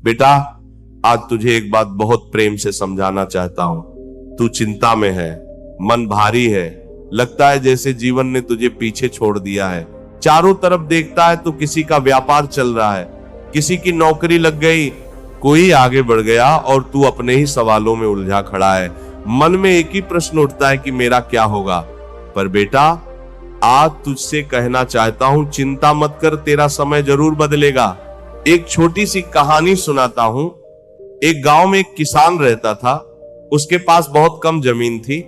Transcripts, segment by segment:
बेटा, आज तुझे एक बात बहुत प्रेम से समझाना चाहता हूं। तू चिंता में है, मन भारी है, लगता है जैसे जीवन ने तुझे पीछे छोड़ दिया है। चारों तरफ देखता है तो किसी का व्यापार चल रहा है, किसी की नौकरी लग गई, कोई आगे बढ़ गया और तू अपने ही सवालों में उलझा खड़ा है। मन में एक ही प्रश्न उठता है कि मेरा क्या होगा। पर बेटा, आज तुझसे कहना चाहता हूं, चिंता मत कर, तेरा समय जरूर बदलेगा। एक छोटी सी कहानी सुनाता हूं। एक गांव में एक किसान रहता था। उसके पास बहुत कम जमीन थी।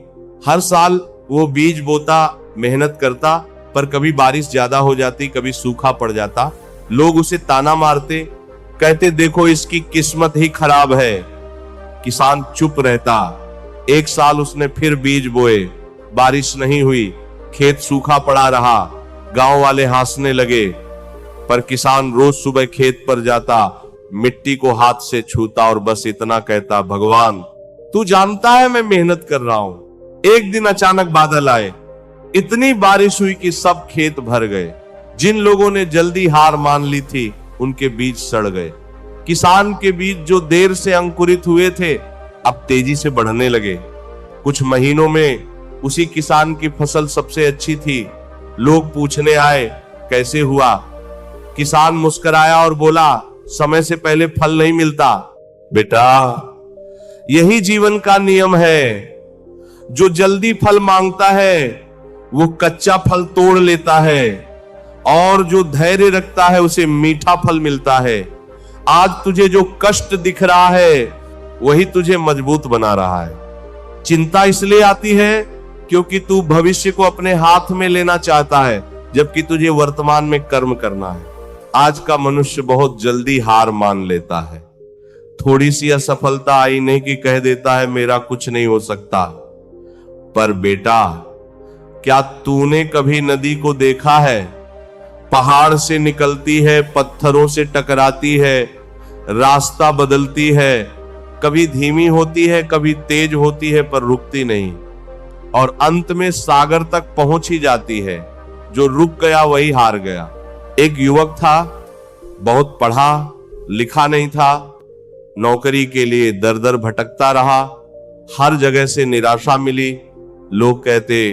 हर साल वो बीज बोता, मेहनत करता, पर कभी बारिश ज्यादा हो जाती, कभी सूखा पड़ जाता। लोग उसे ताना मारते, कहते देखो इसकी किस्मत ही खराब है। किसान चुप रहता। एक साल उसने फिर बीज बोए, बारिश नहीं हुई, खेत सूखा पड़ा रहा। गांव वाले हंसने लगे, पर किसान रोज सुबह खेत पर जाता, मिट्टी को हाथ से छूता और बस इतना कहता, भगवान तू जानता है मैं मेहनत कर रहा हूं। एक दिन अचानक बादल आए, इतनी बारिश हुई कि सब खेत भर गए। जिन लोगों ने जल्दी हार मान ली थी, उनके बीज सड़ गए। किसान के बीज जो देर से अंकुरित हुए थे, अब तेजी से बढ़ने लगे। कुछ महीनों में उसी किसान की फसल सबसे अच्छी थी। लोग पूछने आए, कैसे हुआ? किसान मुस्कुराया और बोला, समय से पहले फल नहीं मिलता। बेटा, यही जीवन का नियम है। जो जल्दी फल मांगता है वो कच्चा फल तोड़ लेता है, और जो धैर्य रखता है उसे मीठा फल मिलता है। आज तुझे जो कष्ट दिख रहा है वही तुझे मजबूत बना रहा है। चिंता इसलिए आती है क्योंकि तू भविष्य को अपने हाथ में लेना चाहता है, जबकि तुझे वर्तमान में कर्म करना है। आज का मनुष्य बहुत जल्दी हार मान लेता है। थोड़ी सी असफलता आई नहीं कि कह देता है मेरा कुछ नहीं हो सकता। पर बेटा, क्या तूने कभी नदी को देखा है? पहाड़ से निकलती है, पत्थरों से टकराती है, रास्ता बदलती है, कभी धीमी होती है, कभी तेज होती है, पर रुकती नहीं, और अंत में सागर तक पहुंच ही जाती है। जो रुक गया वही हार गया। एक युवक था, बहुत पढ़ा लिखा नहीं था, नौकरी के लिए दर दर भटकता रहा। हर जगह से निराशा मिली। लोग कहते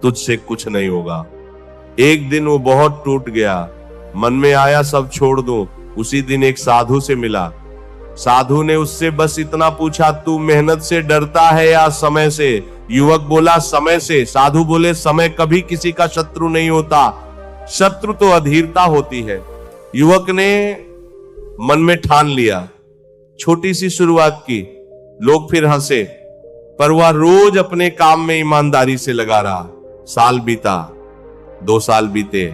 तुझसे कुछ नहीं होगा। एक दिन वो बहुत टूट गया। मन में आया सब छोड़ दूं। उसी दिन एक साधु से मिला। साधु ने उससे बस इतना पूछा, तू मेहनत से डरता है या समय से? युवक बोला, समय से। साधु बोले, समय कभी किसी का शत्रु नहीं होता, शत्रु तो अधीरता होती है। युवक ने मन में ठान लिया, छोटी सी शुरुआत की। लोग फिर हंसे, पर वह रोज अपने काम में ईमानदारी से लगा रहा। साल बीता, 2 साल बीते,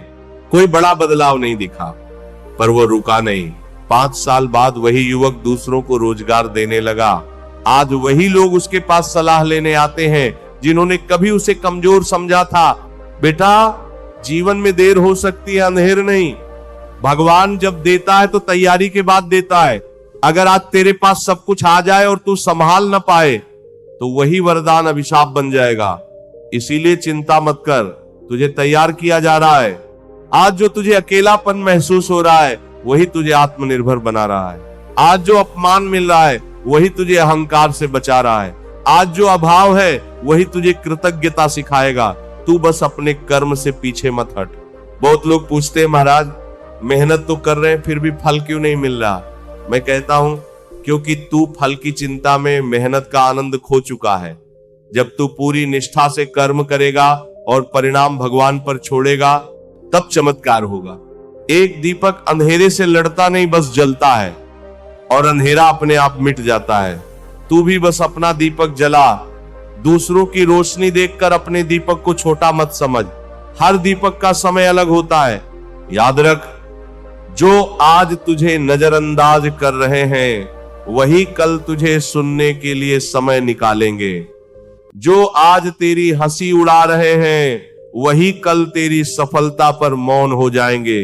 कोई बड़ा बदलाव नहीं दिखा, पर वो रुका नहीं। 5 साल बाद वही युवक दूसरों को रोजगार देने लगा। आज वही लोग उसके पास सलाह लेने आते हैं जिन्होंने कभी उसे कमजोर समझा था। बेटा, जीवन में देर हो सकती है, अंधेर नहीं। भगवान जब देता है तो तैयारी के बाद देता है। अगर आज तेरे पास सब कुछ आ जाए और तू संभाल न पाए तो वही वरदान अभिशाप बन जाएगा। इसीलिए चिंता मत कर, तुझे तैयार किया जा रहा है। आज जो तुझे अकेलापन महसूस हो रहा है वही तुझे आत्मनिर्भर बना रहा है। आज जो अपमान मिल रहा है वही तुझे अहंकार से बचा रहा है। आज जो अभाव है वही तुझे कृतज्ञता सिखाएगा। तू बस अपने कर्म से पीछे मत हट। बहुत लोग पूछते हैं, महाराज मेहनत तो कर रहे हैं फिर भी फल क्यों नहीं मिल रहा? मैं कहता हूं, क्योंकि तू फल की चिंता में मेहनत का आनंद खो चुका है। जब तू पूरी निष्ठा से कर्म करेगा और परिणाम भगवान पर छोड़ेगा, तब चमत्कार होगा। एक दीपक अंधेरे से लड़ता नहीं, बस जलता है, और अंधेरा अपने आप मिट जाता है। तू भी बस अपना दीपक जला। दूसरों की रोशनी देखकर अपने दीपक को छोटा मत समझ। हर दीपक का समय अलग होता है। याद रख, जो आज तुझे नजरअंदाज कर रहे हैं वही कल तुझे सुनने के लिए समय निकालेंगे। जो आज तेरी हंसी उड़ा रहे हैं वही कल तेरी सफलता पर मौन हो जाएंगे।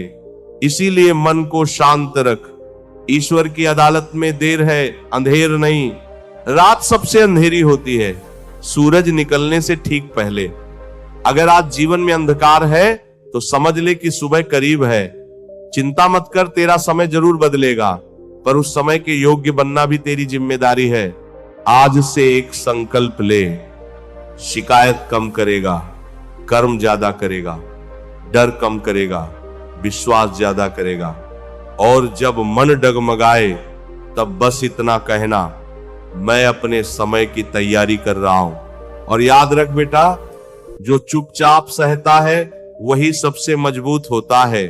इसीलिए मन को शांत रख। ईश्वर की अदालत में देर है, अंधेर नहीं। रात सबसे अंधेरी होती है, सूरज निकलने से ठीक पहले। अगर आज जीवन में अंधकार है तो समझ ले कि सुबह करीब है। चिंता मत कर, तेरा समय जरूर बदलेगा। पर उस समय के योग्य बनना भी तेरी जिम्मेदारी है। आज से एक संकल्प ले, शिकायत कम करेगा, कर्म ज्यादा करेगा, डर कम करेगा, विश्वास ज्यादा करेगा। और जब मन डगमगाए तब बस इतना कहना, मैं अपने समय की तैयारी कर रहा हूं। और याद रख बेटा, जो चुपचाप सहता है वही सबसे मजबूत होता है।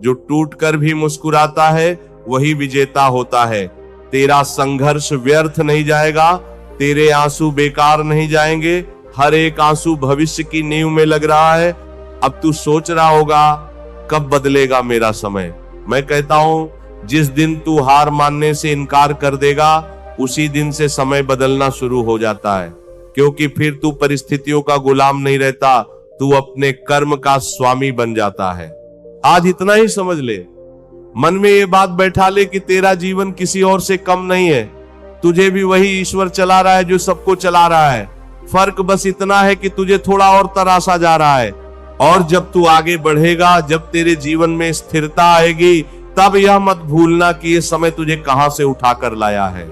जो टूटकर भी मुस्कुराता है वही विजेता होता है। तेरा संघर्ष व्यर्थ नहीं जाएगा, तेरे आंसू बेकार नहीं जाएंगे। हर एक आंसू भविष्य की नींव में लग रहा है। अब तू सोच रहा होगा कब बदलेगा मेरा समय। मैं कहता हूं जिस दिन तू हार मानने से इनकार कर देगा उसी दिन से समय बदलना शुरू हो जाता है, क्योंकि फिर तू परिस्थितियों का गुलाम नहीं रहता, तू अपने कर्म का स्वामी बन जाता है। आज इतना ही समझ ले, मन में ये बात बैठा ले कि तेरा जीवन किसी और से कम नहीं है। तुझे भी वही ईश्वर चला रहा है जो सबको चला रहा है। फर्क बस इतना है कि तुझे थोड़ा और तरासा जा रहा है। और जब तू आगे बढ़ेगा, जब तेरे जीवन में स्थिरता आएगी, तब यह मत भूलना कि यह समय तुझे कहां से उठाकर लाया है।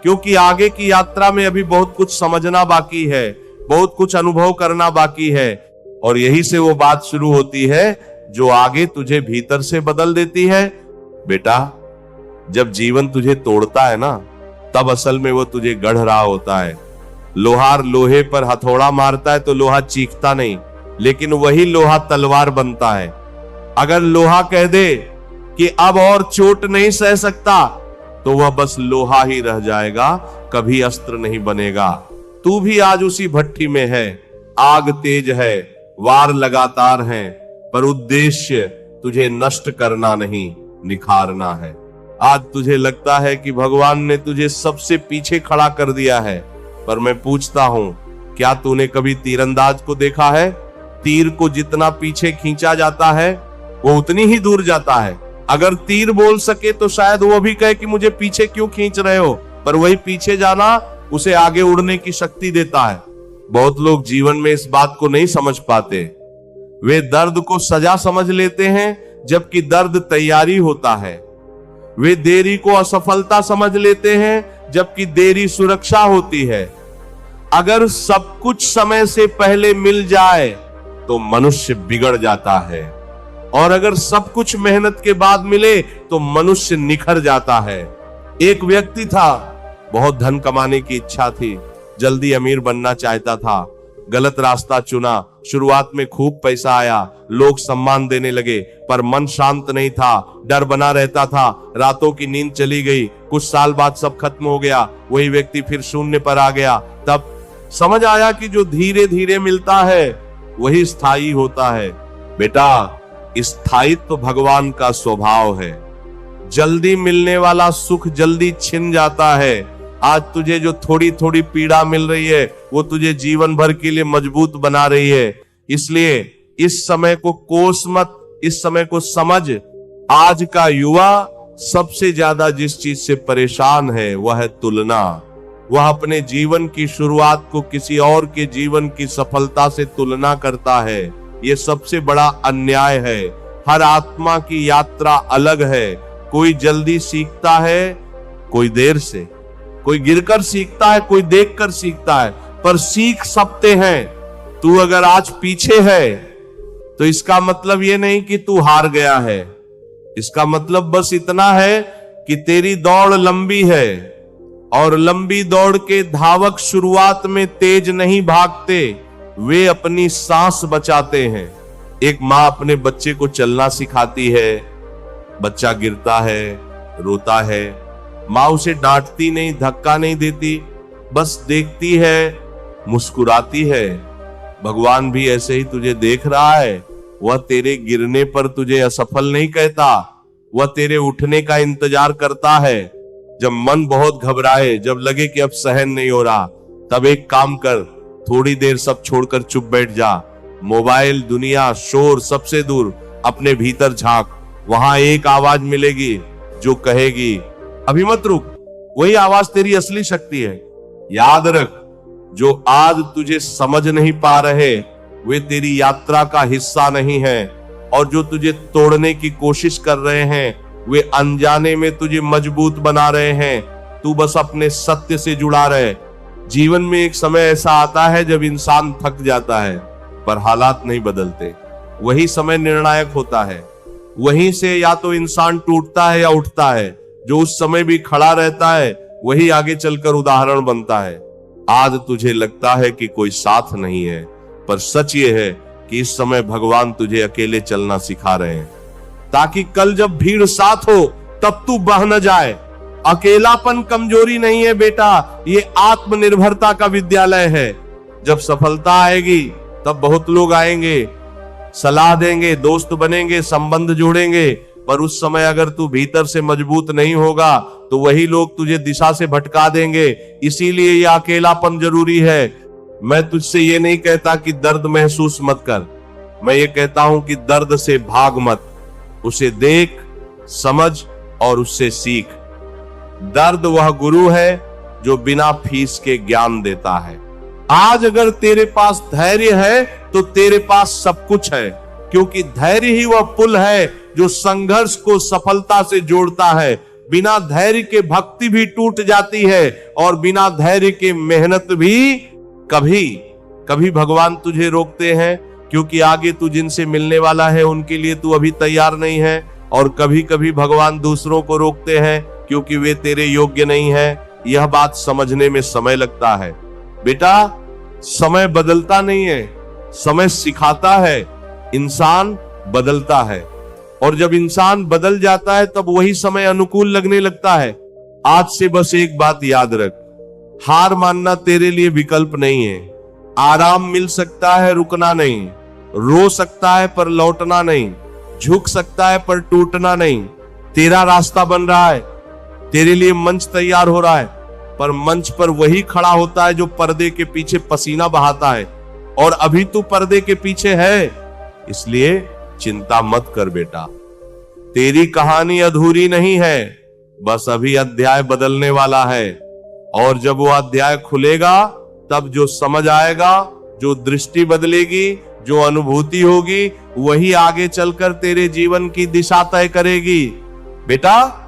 क्योंकि आगे की यात्रा में अभी बहुत कुछ समझना बाकी है, बहुत कुछ अनुभव करना बाकी है। और यही से वो बात शुरू होती है जो आगे तुझे भीतर से बदल देती है। बेटा, जब जीवन तुझे तोड़ता है ना, तब असल में वो तुझे गढ़ रहा होता है। लोहार लोहे पर हथौड़ा मारता है तो लोहा चीखता नहीं, लेकिन वही लोहा तलवार बनता है। अगर लोहा कह दे कि अब और चोट नहीं सह सकता, तो वह बस लोहा ही रह जाएगा, कभी अस्त्र नहीं बनेगा। तू भी आज उसी भट्टी में है। आग तेज है, वार लगातार हैं, पर उद्देश्य तुझे नष्ट करना नहीं, निखारना है। आज तुझे लगता है कि भगवान ने तुझे सबसे पीछे खड़ा कर दिया है, पर मैं पूछता हूं, क्या तूने कभी तीरंदाज को देखा है? तीर को जितना पीछे खींचा जाता है वो उतनी ही दूर जाता है। अगर तीर बोल सके तो शायद वो भी कहे कि मुझे पीछे क्यों खींच रहे हो, पर वही पीछे जाना उसे आगे उड़ने की शक्ति देता है। बहुत लोग जीवन में इस बात को नहीं समझ पाते। वे दर्द को सजा समझ लेते हैं, जबकि दर्द तैयारी होता है। वे देरी को असफलता समझ लेते हैं, जबकि देरी सुरक्षा होती है। अगर सब कुछ समय से पहले मिल जाए तो मनुष्य बिगड़ जाता है, और अगर सब कुछ मेहनत के बाद मिले तो मनुष्य निखर जाता है। एक व्यक्ति था, बहुत धन कमाने की इच्छा थी, जल्दी अमीर बनना चाहता था, गलत रास्ता चुना। शुरुआत में खूब पैसा आया, लोग सम्मान देने लगे, पर मन शांत नहीं था, डर बना रहता था, रातों की नींद चली गई। कुछ साल बाद सब खत्म हो गया, वही व्यक्ति फिर शून्य पर आ गया। तब समझ आया कि जो धीरे धीरे मिलता है वही स्थायी होता है। बेटा, स्थायित्व तो भगवान का स्वभाव है। जल्दी मिलने वाला सुख जल्दी छिन जाता है। आज तुझे जो थोड़ी थोड़ी पीड़ा मिल रही है वो तुझे जीवन भर के लिए मजबूत बना रही है। इसलिए इस समय को कोस मत, इस समय को समझ। आज का युवा सबसे ज्यादा जिस चीज से परेशान है वह है तुलना। वह अपने जीवन की शुरुआत को किसी और के जीवन की सफलता से तुलना करता है। ये सबसे बड़ा अन्याय है। हर आत्मा की यात्रा अलग है। कोई जल्दी सीखता है, कोई देर से, कोई गिरकर सीखता है, कोई देखकर सीखता है, पर सीख सकते हैं। तू अगर आज पीछे है तो इसका मतलब ये नहीं कि तू हार गया है। इसका मतलब बस इतना है कि तेरी दौड़ लंबी है, और लंबी दौड़ के धावक शुरुआत में तेज नहीं भागते, वे अपनी सांस बचाते हैं। एक माँ अपने बच्चे को चलना सिखाती है, बच्चा गिरता है, रोता है, माँ उसे डांटती नहीं, धक्का नहीं देती, बस देखती है, मुस्कुराती है। भगवान भी ऐसे ही तुझे देख रहा है। वह तेरे गिरने पर तुझे असफल नहीं कहता, वह तेरे उठने का इंतजार करता है। जब मन बहुत घबराए, जब लगे कि अब सहन नहीं हो रहा, तब एक काम कर, थोड़ी देर सब छोड़कर चुप बैठ जा। मोबाइल, दुनिया, शोर सबसे दूर अपने भीतर झांक। वहां एक आवाज मिलेगी जो कहेगी अभी मत रुक। वही आवाज तेरी असली शक्ति है। याद रख, जो आज तुझे समझ नहीं पा रहे वे तेरी यात्रा का हिस्सा नहीं है, और जो तुझे तोड़ने की कोशिश कर रहे हैं वे अनजाने में तुझे मजबूत बना रहे हैं। तू बस अपने सत्य से जुड़ा रहे। जीवन में एक समय ऐसा आता है जब इंसान थक जाता है, पर हालात नहीं बदलते। वही समय निर्णायक होता है। वहीं से या तो इंसान टूटता है या उठता है। जो उस समय भी खड़ा रहता है वही आगे चलकर उदाहरण बनता है। आज तुझे लगता है कि कोई साथ नहीं है, पर सच ये है कि इस समय भगवान तुझे अकेले चलना सिखा रहे हैं, ताकि कल जब भीड़ साथ हो तब तू बह न जाए। अकेलापन कमजोरी नहीं है बेटा, ये आत्मनिर्भरता का विद्यालय है। जब सफलता आएगी तब बहुत लोग आएंगे, सलाह देंगे, दोस्त बनेंगे, संबंध जोड़ेंगे, पर उस समय अगर तू भीतर से मजबूत नहीं होगा तो वही लोग तुझे दिशा से भटका देंगे। इसीलिए यह अकेलापन जरूरी है। मैं तुझसे ये नहीं कहता कि दर्द महसूस मत कर, मैं ये कहता हूं कि दर्द से भाग मत, उसे देख, समझ और उससे सीख। दर्द वह गुरु है जो बिना फीस के ज्ञान देता है। आज अगर तेरे पास धैर्य है तो तेरे पास सब कुछ है, क्योंकि धैर्य ही वह पुल है जो संघर्ष को सफलता से जोड़ता है। बिना धैर्य के भक्ति भी टूट जाती है और बिना धैर्य के मेहनत भी कभी कभी भगवान तुझे रोकते हैं, क्योंकि आगे तू जिनसे मिलने वाला है उनके लिए तू अभी तैयार नहीं है। और कभी कभी भगवान दूसरों को रोकते हैं क्योंकि वे तेरे योग्य नहीं है। यह बात समझने में समय लगता है। बेटा, समय बदलता नहीं है, समय सिखाता है। इंसान बदलता है और जब इंसान बदल जाता है तब वही समय अनुकूल लगने लगता है। आज से बस एक बात याद रख, हार मानना तेरे लिए विकल्प नहीं है। आराम मिल सकता है, रुकना नहीं। रो सकता है पर लौटना नहीं। झुक सकता है पर टूटना नहीं। तेरा रास्ता बन रहा है, तेरे लिए मंच तैयार हो रहा है, पर मंच पर वही खड़ा होता है जो पर्दे के पीछे पसीना बहाता है। और अभी तू पर्दे के पीछे है, इसलिए चिंता मत कर बेटा। तेरी कहानी अधूरी नहीं है, बस अभी अध्याय बदलने वाला है। और जब वो अध्याय खुलेगा तब जो समझ आएगा, जो दृष्टि बदलेगी, जो अनुभूति होगी, वही आगे चलकर तेरे जीवन की दिशा तय करेगी। बेटा,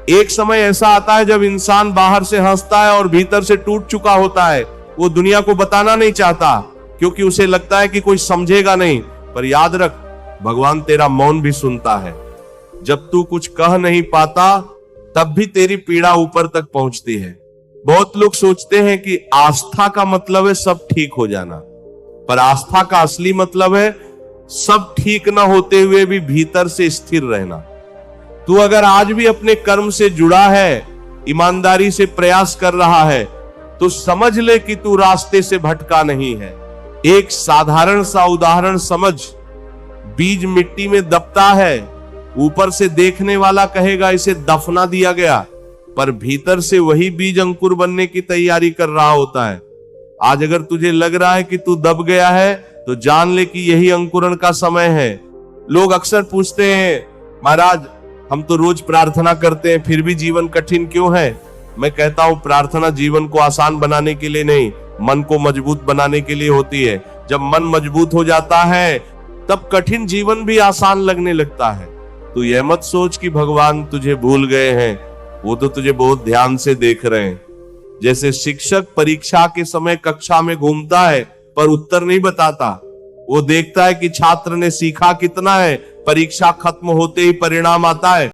एक समय ऐसा आता है जब इंसान बाहर से हंसता है और भीतर से टूट चुका होता है। वो दुनिया को बताना नहीं चाहता क्योंकि उसे लगता है कि कोई समझेगा नहीं। पर याद रख, भगवान तेरा मौन भी सुनता है। जब तू कुछ कह नहीं पाता तब भी तेरी पीड़ा ऊपर तक पहुंचती है। बहुत लोग सोचते हैं कि आस्था का मतलब है सब ठीक हो जाना, पर आस्था का असली मतलब है सब ठीक ना होते हुए भी भीतर से स्थिर रहना। तू अगर आज भी अपने कर्म से जुड़ा है, ईमानदारी से प्रयास कर रहा है, तो समझ ले कि तू रास्ते से भटका नहीं है। एक साधारण सा उदाहरण समझ, बीज मिट्टी में दबता है, ऊपर से देखने वाला कहेगा इसे दफना दिया गया, पर भीतर से वही बीज अंकुर बनने की तैयारी कर रहा होता है। आज अगर तुझे लग रहा है कि तू दब गया है तो जान ले कि यही अंकुरण का समय है। लोग अक्सर पूछते हैं, महाराज हम तो रोज प्रार्थना करते हैं फिर भी जीवन कठिन क्यों है? मैं कहता हूं, प्रार्थना जीवन को आसान बनाने के लिए नहीं, मन को मजबूत बनाने के लिए होती है। जब मन मजबूत हो जाता है तब कठिन जीवन भी आसान लगने लगता है। तू यह मत सोच कि भगवान तुझे भूल गए हैं, वो तो तुझे बहुत ध्यान से देख रहे हैं। जैसे शिक्षक परीक्षा के समय कक्षा में घूमता है पर उत्तर नहीं बताता, वो देखता है कि छात्र ने सीखा कितना है, परीक्षा खत्म होते ही परिणाम आता है।